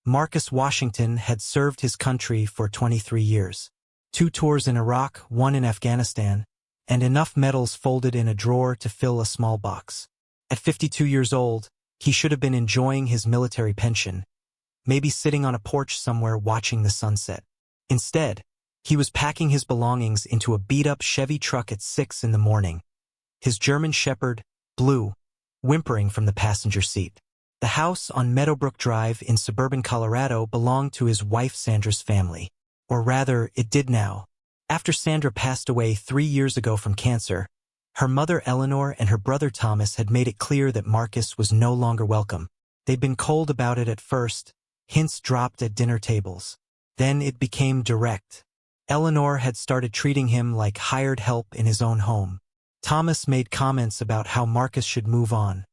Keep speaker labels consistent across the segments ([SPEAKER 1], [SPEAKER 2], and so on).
[SPEAKER 1] Marcus Washington had served his country for 23 years. 2 tours in Iraq, 1 in Afghanistan, and enough medals folded in a drawer to fill a small box. At 52 years old, he should have been enjoying his military pension, maybe sitting on a porch somewhere watching the sunset. Instead, he was packing his belongings into a beat-up Chevy truck at 6 in the morning, his German Shepherd, Blue, whimpering from the passenger seat. The house on Meadowbrook Drive in suburban Colorado belonged to his wife Sandra's family. Or rather, it did now. After Sandra passed away 3 years ago from cancer, her mother Eleanor and her brother Thomas had made it clear that Marcus was no longer welcome. They'd been cold about it at first, hints dropped at dinner tables. Then it became direct. Eleanor had started treating him like hired help in his own home. Thomas made comments about how Marcus should move on,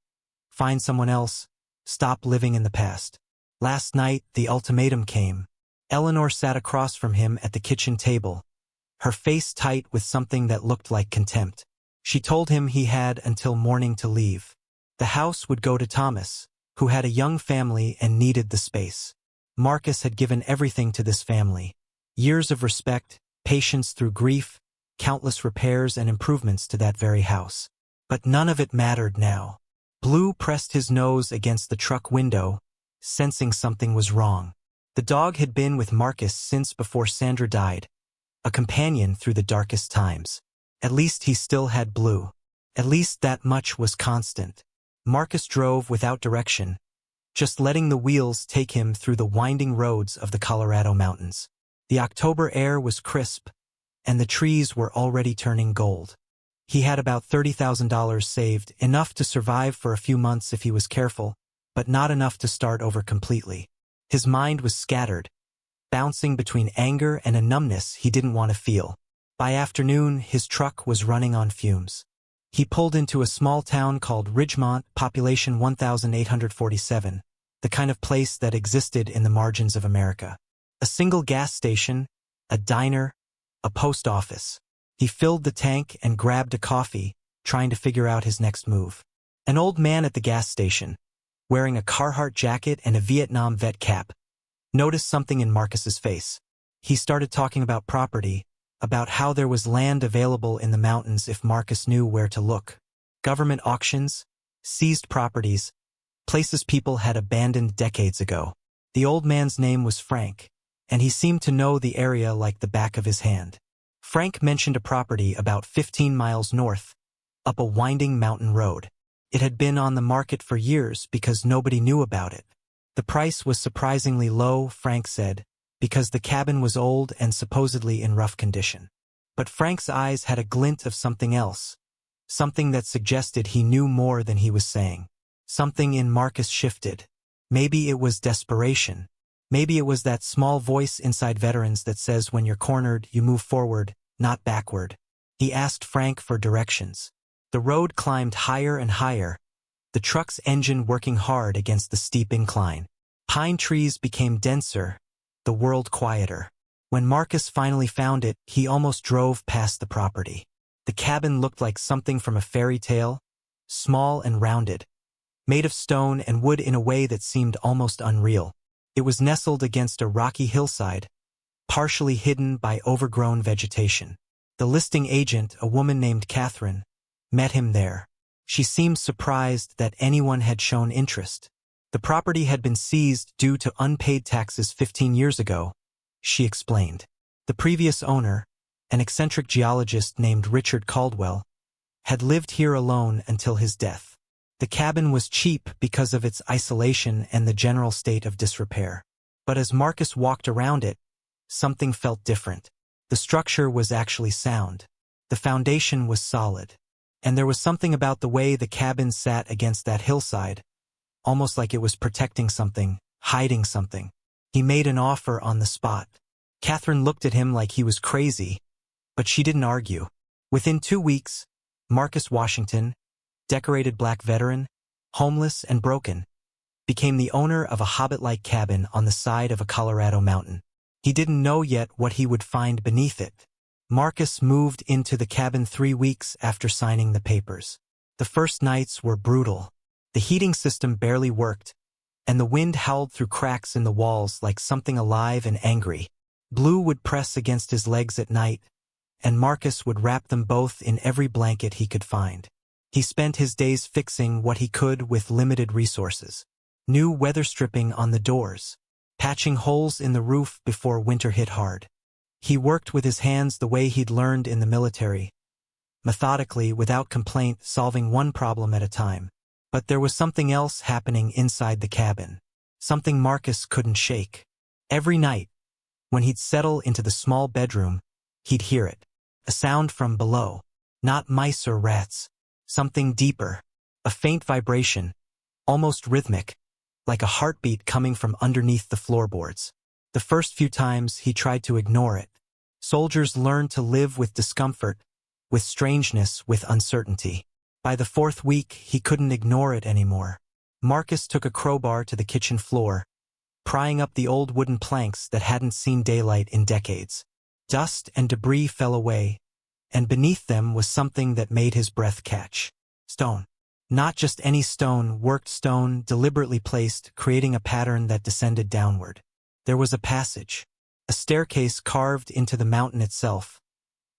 [SPEAKER 1] find someone else, stop living in the past. Last night, the ultimatum came. Eleanor sat across from him at the kitchen table, her face tight with something that looked like contempt. She told him he had until morning to leave. The house would go to Thomas, who had a young family and needed the space. Marcus had given everything to this family. Years of respect, patience through grief, countless repairs and improvements to that very house. But none of it mattered now. Blue pressed his nose against the truck window, sensing something was wrong. The dog had been with Marcus since before Sandra died, a companion through the darkest times. At least he still had Blue. At least that much was constant. Marcus drove without direction, just letting the wheels take him through the winding roads of the Colorado mountains. The October air was crisp, and the trees were already turning gold. He had about $30,000 saved, enough to survive for a few months if he was careful, but not enough to start over completely. His mind was scattered, bouncing between anger and a numbness he didn't want to feel. By afternoon, his truck was running on fumes. He pulled into a small town called Ridgemont, population 1,847, the kind of place that existed in the margins of America. A single gas station, a diner, a post office. He filled the tank and grabbed a coffee, trying to figure out his next move. An old man at the gas station, wearing a Carhartt jacket and a Vietnam vet cap, noticed something in Marcus's face. He started talking about property, about how there was land available in the mountains if Marcus knew where to look. Government auctions, seized properties, places people had abandoned decades ago. The old man's name was Frank, and he seemed to know the area like the back of his hand. Frank mentioned a property about 15 miles north, up a winding mountain road. It had been on the market for years because nobody knew about it. The price was surprisingly low, Frank said, because the cabin was old and supposedly in rough condition. But Frank's eyes had a glint of something else, something that suggested he knew more than he was saying. Something in Marcus shifted. Maybe it was desperation. Maybe it was that small voice inside veterans that says when you're cornered, you move forward, not backward. He asked Frank for directions. The road climbed higher and higher, the truck's engine working hard against the steep incline. Pine trees became denser, the world quieter. When Marcus finally found it, he almost drove past the property. The cabin looked like something from a fairy tale, small and rounded, made of stone and wood in a way that seemed almost unreal. It was nestled against a rocky hillside, partially hidden by overgrown vegetation. The listing agent, a woman named Catherine, met him there. She seemed surprised that anyone had shown interest. The property had been seized due to unpaid taxes 15 years ago, she explained. The previous owner, an eccentric geologist named Richard Caldwell, had lived here alone until his death. The cabin was cheap because of its isolation and the general state of disrepair. But as Marcus walked around it, something felt different. The structure was actually sound. The foundation was solid. And there was something about the way the cabin sat against that hillside, almost like it was protecting something, hiding something. He made an offer on the spot. Catherine looked at him like he was crazy, but she didn't argue. Within 2 weeks, Marcus Washington, decorated black veteran, homeless and broken, became the owner of a Hobbit-like cabin on the side of a Colorado mountain. He didn't know yet what he would find beneath it. Marcus moved into the cabin 3 weeks after signing the papers. The first nights were brutal. The heating system barely worked, and the wind howled through cracks in the walls like something alive and angry. Blue would press against his legs at night, and Marcus would wrap them both in every blanket he could find. He spent his days fixing what he could with limited resources. New weather stripping on the doors, patching holes in the roof before winter hit hard. He worked with his hands the way he'd learned in the military, methodically, without complaint, solving one problem at a time. But there was something else happening inside the cabin, something Marcus couldn't shake. Every night, when he'd settle into the small bedroom, he'd hear it, a sound from below, not mice or rats, something deeper, a faint vibration, almost rhythmic, like a heartbeat coming from underneath the floorboards. The first few times he tried to ignore it. Soldiers learned to live with discomfort, with strangeness, with uncertainty. By the fourth week, he couldn't ignore it anymore. Marcus took a crowbar to the kitchen floor, prying up the old wooden planks that hadn't seen daylight in decades. Dust and debris fell away, and beneath them was something that made his breath catch. Stone. Not just any stone, worked stone, deliberately placed, creating a pattern that descended downward. There was a passage, a staircase carved into the mountain itself,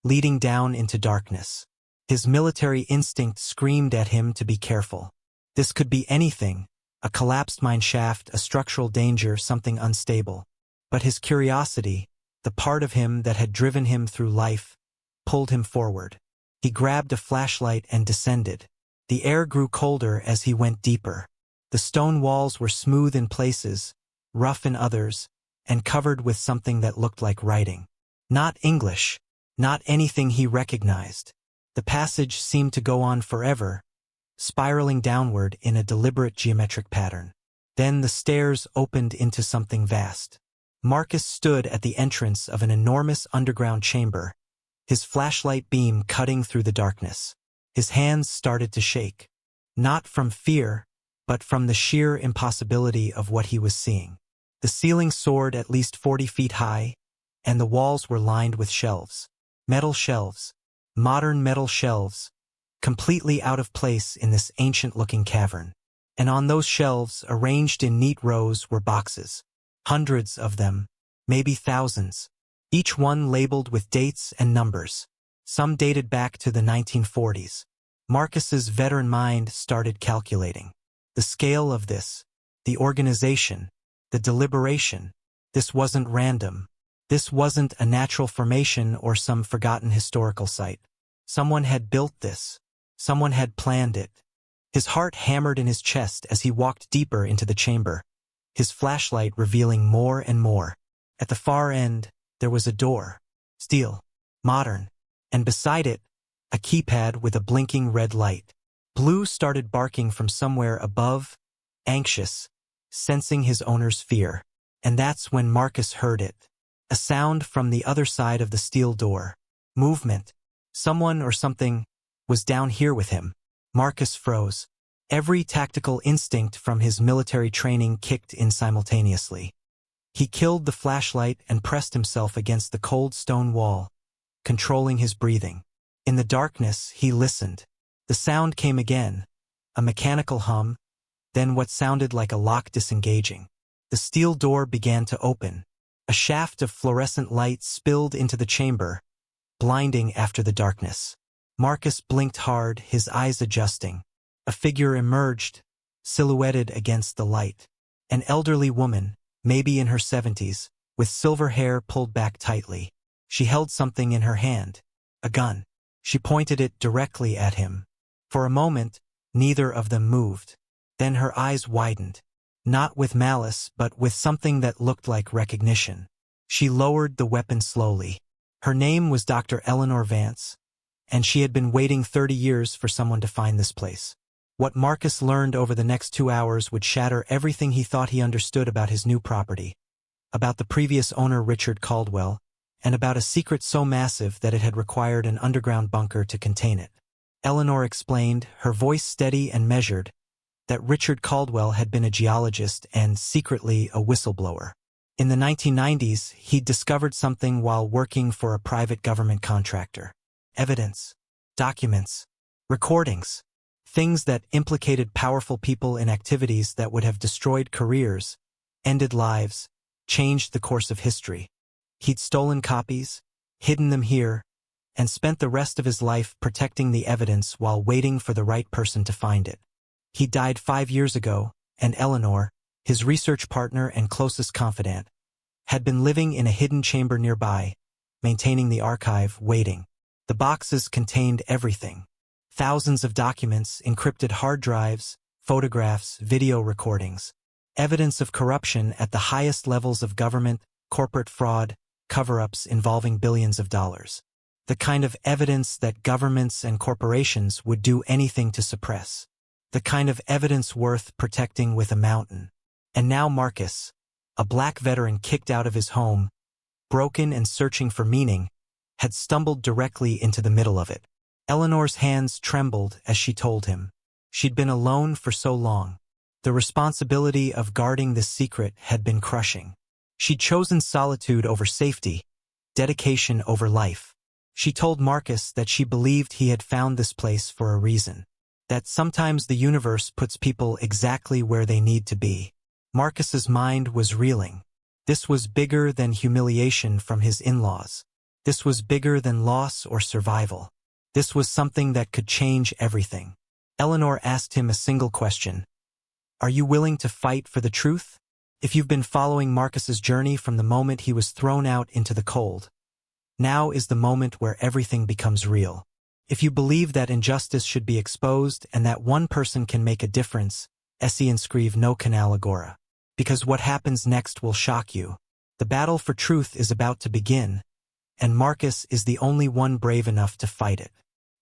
[SPEAKER 1] leading down into darkness. His military instinct screamed at him to be careful. This could be anything, a collapsed mine shaft, a structural danger, something unstable. But his curiosity, the part of him that had driven him through life, pulled him forward. He grabbed a flashlight and descended. The air grew colder as he went deeper. The stone walls were smooth in places, rough in others, and covered with something that looked like writing. Not English, not anything he recognized. The passage seemed to go on forever, spiraling downward in a deliberate geometric pattern. Then the stairs opened into something vast. Marcus stood at the entrance of an enormous underground chamber, his flashlight beam cutting through the darkness. His hands started to shake, not from fear, but from the sheer impossibility of what he was seeing. The ceiling soared at least 40 feet high, and the walls were lined with shelves. Metal shelves, modern metal shelves, completely out of place in this ancient-looking cavern. And on those shelves, arranged in neat rows, were boxes. Hundreds of them, maybe thousands, each one labeled with dates and numbers. Some dated back to the 1940s. Marcus's veteran mind started calculating. The scale of this, the organization, the deliberation. This wasn't random. This wasn't a natural formation or some forgotten historical site. Someone had built this. Someone had planned it. His heart hammered in his chest as he walked deeper into the chamber, his flashlight revealing more and more. At the far end, there was a door. Steel. Modern. And beside it, a keypad with a blinking red light. Blue started barking from somewhere above, anxious, sensing his owner's fear. And that's when Marcus heard it. A sound from the other side of the steel door. Movement. Someone or something was down here with him. Marcus froze. Every tactical instinct from his military training kicked in simultaneously. He killed the flashlight and pressed himself against the cold stone wall, controlling his breathing. In the darkness, he listened. The sound came again, a mechanical hum, then what sounded like a lock disengaging. The steel door began to open. A shaft of fluorescent light spilled into the chamber, blinding after the darkness. Marcus blinked hard, his eyes adjusting. A figure emerged, silhouetted against the light. An elderly woman, maybe in her 70s, with silver hair pulled back tightly. She held something in her hand, a gun. She pointed it directly at him. For a moment, neither of them moved. Then her eyes widened, not with malice but with something that looked like recognition. She lowered the weapon slowly. Her name was Dr. Eleanor Vance, and she had been waiting 30 years for someone to find this place. What Marcus learned over the next 2 hours would shatter everything he thought he understood about his new property, about the previous owner Richard Caldwell, and about a secret so massive that it had required an underground bunker to contain it. Eleanor explained, her voice steady and measured, that Richard Caldwell had been a geologist and, secretly, a whistleblower. In the 1990s, he'd discovered something while working for a private government contractor. Evidence. Documents. Recordings. Things that implicated powerful people in activities that would have destroyed careers, ended lives, changed the course of history. He'd stolen copies, hidden them here, and spent the rest of his life protecting the evidence while waiting for the right person to find it. He died 5 years ago, and Eleanor, his research partner and closest confidant, had been living in a hidden chamber nearby, maintaining the archive, waiting. The boxes contained everything. Thousands of documents, encrypted hard drives, photographs, video recordings, evidence of corruption at the highest levels of government, corporate fraud, cover-ups involving billions of dollars. The kind of evidence that governments and corporations would do anything to suppress. The kind of evidence worth protecting with a mountain. And now Marcus, a black veteran kicked out of his home, broken and searching for meaning, had stumbled directly into the middle of it. Eleanor's hands trembled as she told him. She'd been alone for so long. The responsibility of guarding this secret had been crushing. She'd chosen solitude over safety, dedication over life. She told Marcus that she believed he had found this place for a reason. That sometimes the universe puts people exactly where they need to be. Marcus's mind was reeling. This was bigger than humiliation from his in-laws. This was bigger than loss or survival. This was something that could change everything. Eleanor asked him a single question. Are you willing to fight for the truth? If you've been following Marcus's journey from the moment he was thrown out into the cold, now is the moment where everything becomes real. If you believe that injustice should be exposed and that one person can make a difference, esse inscrive no canal agora. Because what happens next will shock you. The battle for truth is about to begin, and Marcus is the only one brave enough to fight it.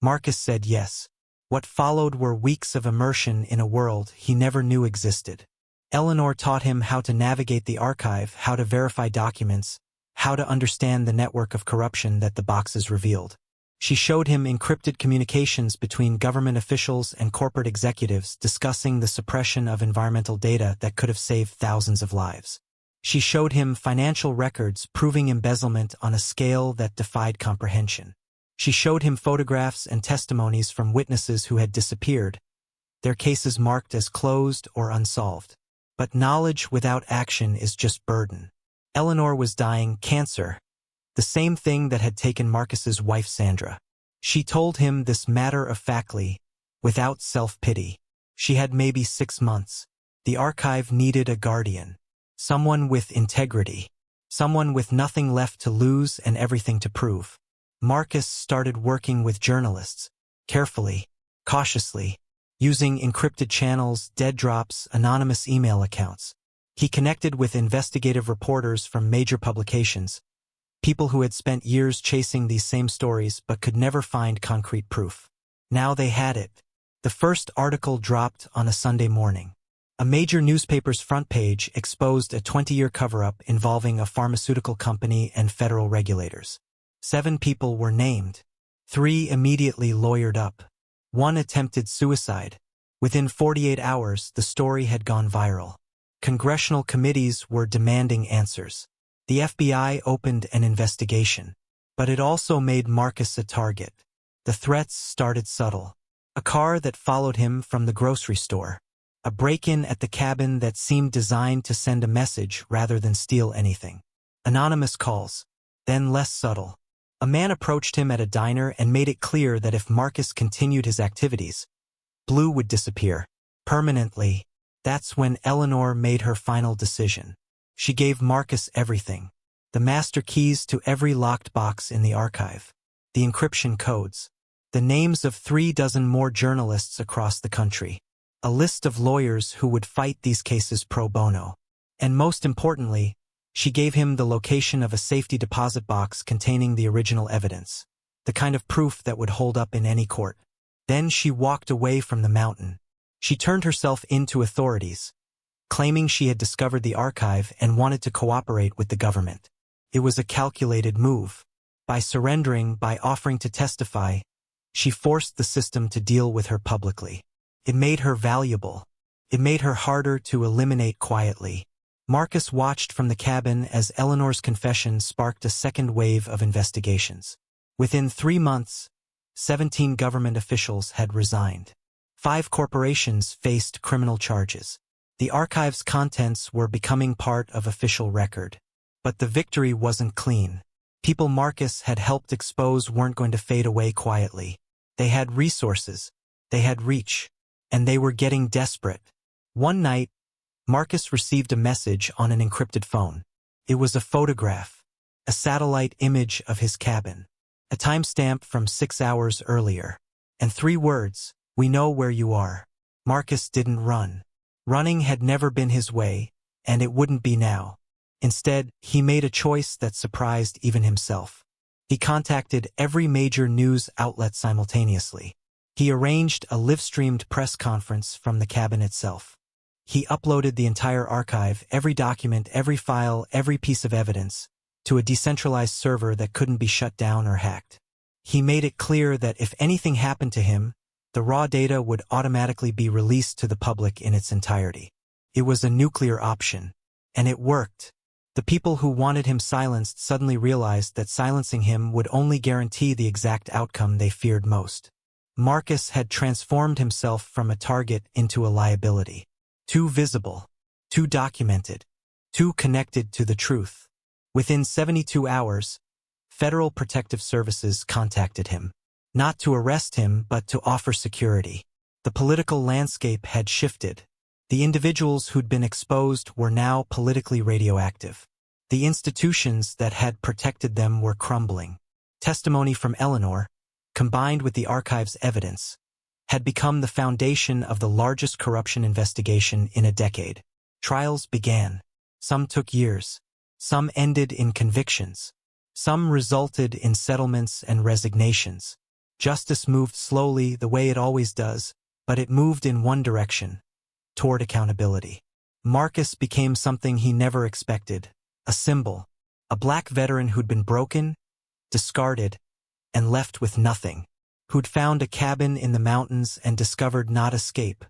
[SPEAKER 1] Marcus said yes. What followed were weeks of immersion in a world he never knew existed. Eleanor taught him how to navigate the archive, how to verify documents, how to understand the network of corruption that the boxes revealed. She showed him encrypted communications between government officials and corporate executives discussing the suppression of environmental data that could have saved thousands of lives. She showed him financial records proving embezzlement on a scale that defied comprehension. She showed him photographs and testimonies from witnesses who had disappeared, their cases marked as closed or unsolved. But knowledge without action is just burden. Eleanor was dying, cancer, the same thing that had taken Marcus's wife Sandra. She told him this matter-of-factly, without self-pity. She had maybe 6 months. The archive needed a guardian. Someone with integrity. Someone with nothing left to lose and everything to prove. Marcus started working with journalists, carefully, cautiously, using encrypted channels, dead drops, anonymous email accounts. He connected with investigative reporters from major publications, people who had spent years chasing these same stories but could never find concrete proof. Now they had it. The first article dropped on a Sunday morning. A major newspaper's front page exposed a 20-year cover-up involving a pharmaceutical company and federal regulators. 7 people were named. 3 immediately lawyered up. 1 attempted suicide. Within 48 hours, the story had gone viral. Congressional committees were demanding answers. The FBI opened an investigation. But it also made Marcus a target. The threats started subtle. A car that followed him from the grocery store. A break-in at the cabin that seemed designed to send a message rather than steal anything. Anonymous calls. Then less subtle. A man approached him at a diner and made it clear that if Marcus continued his activities, Blue would disappear. Permanently. That's when Eleanor made her final decision. She gave Marcus everything. The master keys to every locked box in the archive. The encryption codes. The names of 36 more journalists across the country. A list of lawyers who would fight these cases pro bono. And most importantly, she gave him the location of a safety deposit box containing the original evidence. The kind of proof that would hold up in any court. Then she walked away from the mountain. She turned herself in to authorities, claiming she had discovered the archive and wanted to cooperate with the government. It was a calculated move. By surrendering, by offering to testify, she forced the system to deal with her publicly. It made her valuable. It made her harder to eliminate quietly. Marcus watched from the cabin as Eleanor's confession sparked a second wave of investigations. Within 3 months, 17 government officials had resigned. 5 corporations faced criminal charges. The archive's contents were becoming part of official record. But the victory wasn't clean. People Marcus had helped expose weren't going to fade away quietly. They had resources, they had reach, and they were getting desperate. One night, Marcus received a message on an encrypted phone. It was a photograph, a satellite image of his cabin, a timestamp from 6 hours earlier, and 3 words, "We know where you are." Marcus didn't run. Running had never been his way, and it wouldn't be now. Instead, he made a choice that surprised even himself. He contacted every major news outlet simultaneously. He arranged a live-streamed press conference from the cabin itself. He uploaded the entire archive, every document, every file, every piece of evidence, to a decentralized server that couldn't be shut down or hacked. He made it clear that if anything happened to him, the raw data would automatically be released to the public in its entirety. It was a nuclear option. And it worked. The people who wanted him silenced suddenly realized that silencing him would only guarantee the exact outcome they feared most. Marcus had transformed himself from a target into a liability. Too visible, too documented, too connected to the truth. Within 72 hours, Federal Protective Services contacted him. Not to arrest him, but to offer security. The political landscape had shifted. The individuals who'd been exposed were now politically radioactive. The institutions that had protected them were crumbling. Testimony from Eleanor, combined with the archive's evidence, had become the foundation of the largest corruption investigation in a decade. Trials began. Some took years. Some ended in convictions. Some resulted in settlements and resignations. Justice moved slowly, the way it always does, but it moved in one direction, toward accountability. Marcus became something he never expected, a symbol, a black veteran who'd been broken, discarded, and left with nothing, who'd found a cabin in the mountains and discovered not escape,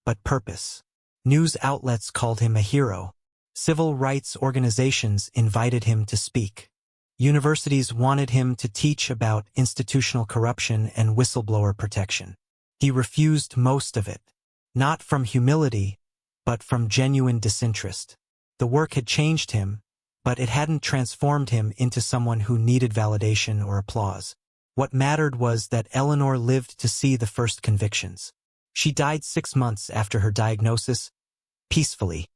[SPEAKER 1] but purpose. News outlets called him a hero. Civil rights organizations invited him to speak. Universities wanted him to teach about institutional corruption and whistleblower protection. He refused most of it. Not from humility, but from genuine disinterest. The work had changed him, but it hadn't transformed him into someone who needed validation or applause. What mattered was that Eleanor lived to see the first convictions. She died 6 months after her diagnosis, peacefully,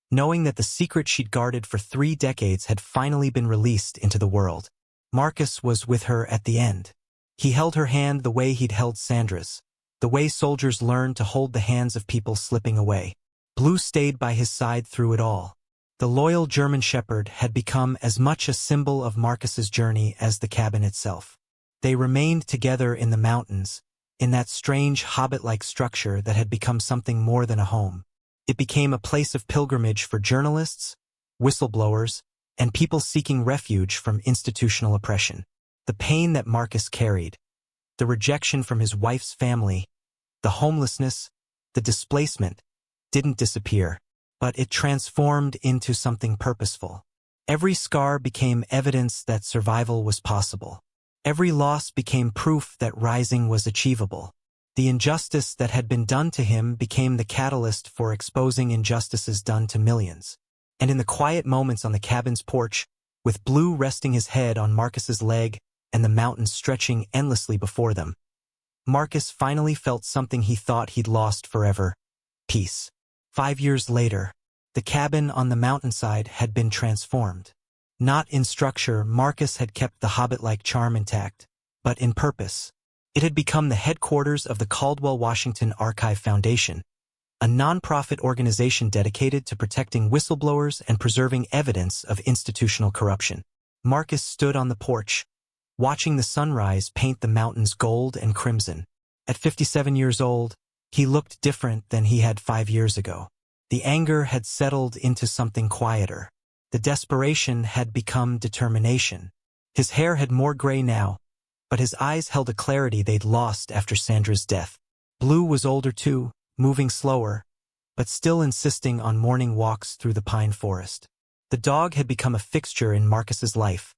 [SPEAKER 1] knowing that the secret she'd guarded for 3 decades had finally been released into the world. Marcus was with her at the end. He held her hand the way he'd held Sandra's, the way soldiers learn to hold the hands of people slipping away. Blue stayed by his side through it all. The loyal German shepherd had become as much a symbol of Marcus's journey as the cabin itself. They remained together in the mountains, in that strange Hobbit-like structure that had become something more than a home. It became a place of pilgrimage for journalists, whistleblowers, and people seeking refuge from institutional oppression. The pain that Marcus carried, the rejection from his wife's family, the homelessness, the displacement, didn't disappear, but it transformed into something purposeful. Every scar became evidence that survival was possible. Every loss became proof that rising was achievable. The injustice that had been done to him became the catalyst for exposing injustices done to millions. And in the quiet moments on the cabin's porch, with Blue resting his head on Marcus's leg and the mountains stretching endlessly before them, Marcus finally felt something he thought he'd lost forever: peace. 5 years later, the cabin on the mountainside had been transformed. Not in structure, Marcus had kept the Hobbit-like charm intact, but in purpose. It had become the headquarters of the Caldwell Washington Archive Foundation, a nonprofit organization dedicated to protecting whistleblowers and preserving evidence of institutional corruption. Marcus stood on the porch, watching the sunrise paint the mountains gold and crimson. At 57 years old, he looked different than he had 5 years ago. The anger had settled into something quieter. The desperation had become determination. His hair had more gray now, but his eyes held a clarity they'd lost after Sandra's death. Blue was older too, moving slower, but still insisting on morning walks through the pine forest. The dog had become a fixture in Marcus's life,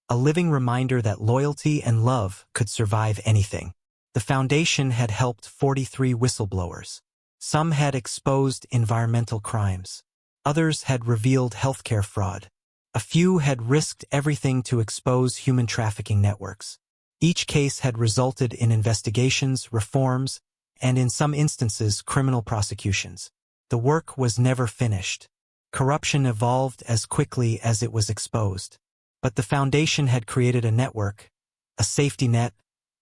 [SPEAKER 1] a living reminder that loyalty and love could survive anything. The foundation had helped 43 whistleblowers. Some had exposed environmental crimes. Others had revealed healthcare fraud. A few had risked everything to expose human trafficking networks. Each case had resulted in investigations, reforms, and in some instances criminal prosecutions. The work was never finished. Corruption evolved as quickly as it was exposed. But the foundation had created a network, a safety net,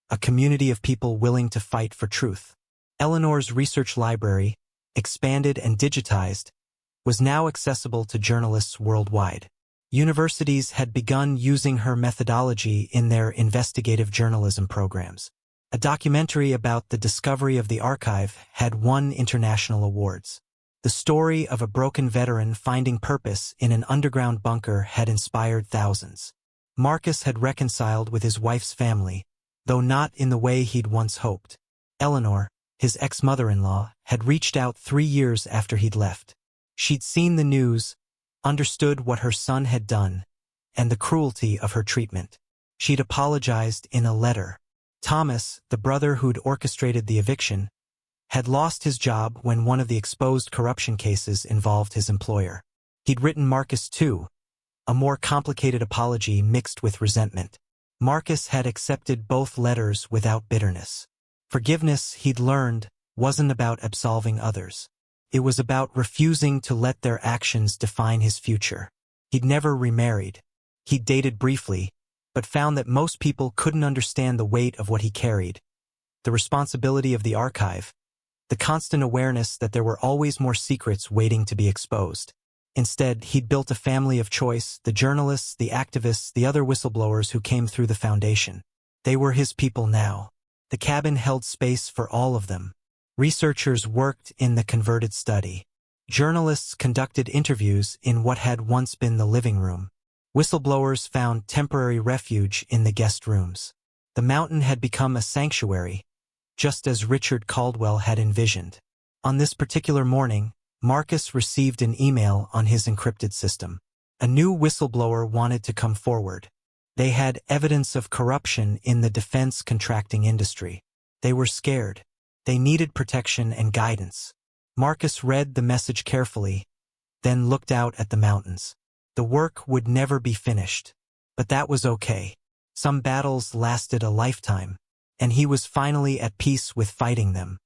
[SPEAKER 1] a community of people willing to fight for truth. Eleanor's research library, expanded and digitized, was now accessible to journalists worldwide. Universities had begun using her methodology in their investigative journalism programs. A documentary about the discovery of the archive had won international awards. The story of a broken veteran finding purpose in an underground bunker had inspired thousands. Marcus had reconciled with his wife's family, though not in the way he'd once hoped. Eleanor, his ex-mother-in-law, had reached out 3 years after he'd left. She'd seen the news, understood what her son had done, and the cruelty of her treatment. She'd apologized in a letter. Thomas, the brother who'd orchestrated the eviction, had lost his job when one of the exposed corruption cases involved his employer. He'd written Marcus too, a more complicated apology mixed with resentment. Marcus had accepted both letters without bitterness. Forgiveness, he'd learned, wasn't about absolving others. It was about refusing to let their actions define his future. He'd never remarried. He'd dated briefly, but found that most people couldn't understand the weight of what he carried. The responsibility of the archive, the constant awareness that there were always more secrets waiting to be exposed. Instead, he'd built a family of choice, the journalists, the activists, the other whistleblowers who came through the foundation. They were his people now. The cabin held space for all of them. Researchers worked in the converted study. Journalists conducted interviews in what had once been the living room. Whistleblowers found temporary refuge in the guest rooms. The mountain had become a sanctuary, just as Richard Caldwell had envisioned. On this particular morning, Marcus received an email on his encrypted system. A new whistleblower wanted to come forward. They had evidence of corruption in the defense contracting industry. They were scared. They needed protection and guidance. Marcus read the message carefully, then looked out at the mountains. The work would never be finished. But that was okay. Some battles lasted a lifetime, and he was finally at peace with fighting them.